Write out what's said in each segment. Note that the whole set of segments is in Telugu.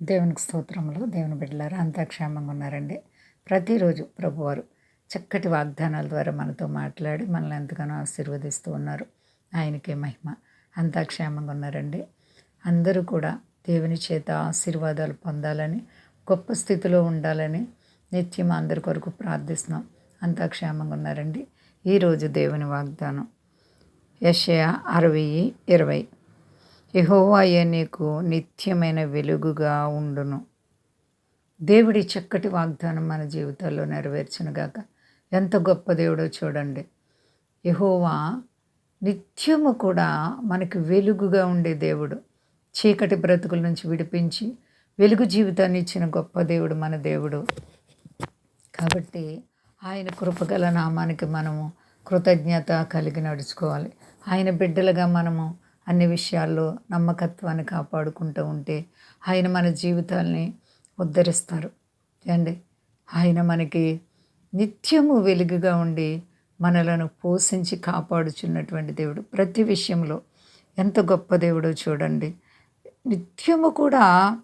దేవునికి స్తోత్రములు. దేవుని బిడ్డలారా అంతా క్షేమంగా ఉన్నారండి. ప్రతిరోజు ప్రభువారు చక్కటి వాగ్దానాల ద్వారా మనతో మాట్లాడి మనల్ని ఎంతగానో ఆశీర్వదిస్తూ ఉన్నారు. ఆయనకే మహిమ. అంతా క్షేమంగా ఉన్నారండి. అందరూ కూడా దేవుని చేత ఆశీర్వాదాలు పొందాలని, గొప్ప స్థితిలో ఉండాలని నిత్యం అందరి కొరకు ప్రార్థిస్తున్నాం. అంతా క్షేమంగా ఉన్నారండి. ఈరోజు దేవుని వాగ్దానం యెషయా 60:20. యెహోవాయే నీకు నిత్యమైన వెలుగుగా ఉండును. దేవుడి చక్కటి వాగ్దానం మన జీవితాల్లో నెరవేర్చునుగాక. ఎంత గొప్ప దేవుడో చూడండి. యెహోవా నిత్యము కూడా మనకి వెలుగుగా ఉండే దేవుడు. చీకటి బ్రతుకుల నుంచి విడిపించి వెలుగు జీవితాన్ని ఇచ్చిన గొప్ప దేవుడు మన దేవుడు. కాబట్టి ఆయన కృపగల నామానికి మనము కృతజ్ఞత కలిగి నడుచుకోవాలి. ఆయన బిడ్డలుగా మనము అన్ని విషయాల్లో నమ్మకత్వాన్ని కాపాడుకుంటూ ఉంటే ఆయన మన జీవితాల్ని ఉద్ధరిస్తారు అండి. ఆయన మనకి నిత్యము వెలుగుగా ఉండి మనలను పోషించి కాపాడుచున్నటువంటి దేవుడు. ప్రతి విషయంలో ఎంత గొప్ప దేవుడో చూడండి. నిత్యము కూడా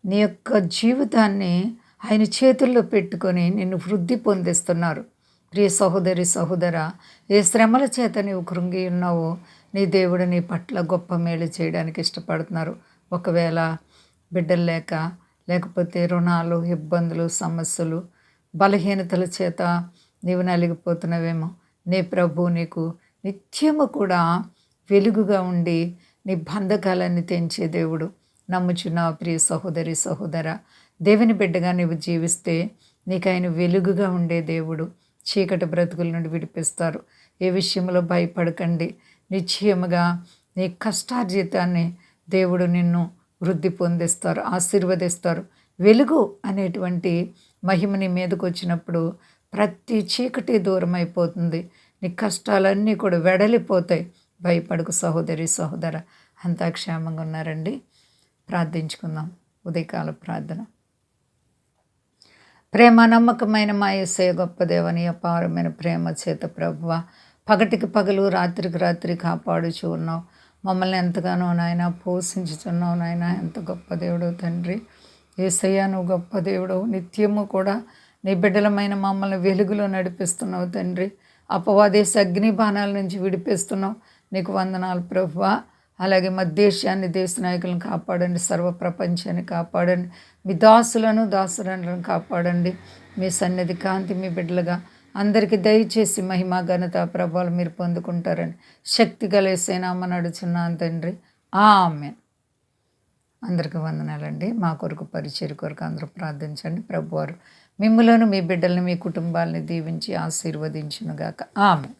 నీ యొక్క జీవితాన్ని ఆయన చేతుల్లో పెట్టుకొని నిన్ను వృద్ధి పొందిస్తున్నారు. ప్రియ సహోదరి సహోదర, ఏ శ్రమల చేత నీవు కృంగి ఉన్నావో నీ దేవుడు నీ పట్ల గొప్ప మేలు చేయడానికి ఇష్టపడుతున్నారు. ఒకవేళ బిడ్డలు లేకపోతే రుణాలు, ఇబ్బందులు, సమస్యలు, బలహీనతల చేత నీవు నలిగిపోతున్నావేమో, నీ ప్రభు నీకు నిత్యము కూడా వెలుగుగా ఉండి నీ బంధకాలన్నీ తెంచే దేవుడు. నమ్ముచున్నావు ప్రియ సహోదరి సహోదర, దేవుని బిడ్డగా నీవు జీవిస్తే నీకు ఆయన వెలుగుగా ఉండే దేవుడు. చీకటి బ్రతుకుల నుండి విడిపిస్తారు. ఏ విషయంలో భయపడకండి. నిశ్చయముగా నీ కష్టార్జితాన్ని దేవుడు నిన్ను వృద్ధి పొందిస్తారు, ఆశీర్వదిస్తారు. వెలుగు అనేటువంటి మహిమ నీ మీదకు వచ్చినప్పుడు ప్రతి చీకటి దూరం అయిపోతుంది. నీ కష్టాలన్నీ కూడా వెడలిపోతాయి. భయపడకు సహోదరి సహోదర. అంతా క్షేమంగా ఉన్నారండి. ప్రార్థించుకుందాం. ఉదయకాల ప్రార్థన. ప్రేమ నమ్మకమైన మా యేసయ్య గొప్ప దేవని అపారమైన ప్రేమ చేత ప్రభువ పగటికి పగలు రాత్రికి రాత్రి కాపాడుచు ఉన్నావు. మమ్మల్ని ఎంతగానో నాయన పోషించుచున్నావు నాయన. ఎంత గొప్ప దేవుడు తండ్రి. యేసయ్య నువ్వు గొప్ప దేవుడు. నిత్యము కూడా నీ బిడ్డలమైన మమ్మల్ని వెలుగులో నడిపిస్తున్నావు తండ్రి. అపవాదేశ అగ్ని బాణాల నుంచి విడిపిస్తున్నావు. నీకు వందనాలు ప్రభువా. అలాగే మా దేశాన్ని, దేశ నాయకులను కాపాడండి. సర్వ ప్రపంచాన్ని కాపాడండి. మీ దాసులను కాపాడండి. మీ సన్నిధి కాంతి మీ బిడ్డలుగా అందరికీ దయచేసి మహిమ ఘనత ప్రభావాలు మీరు పొందుకుంటారని శక్తి కలిసేనామని అడుచున్నాను తండ్రి. ఆమేన్. అందరికీ వందనాలండి. మా కొరకు పరిచర్య కొరకు అందరూ ప్రార్థించండి. ప్రభువారు మిమ్ములను, మీ బిడ్డల్ని, మీ కుటుంబాలని దీవించి ఆశీర్వదించునుగాక. ఆమేన్.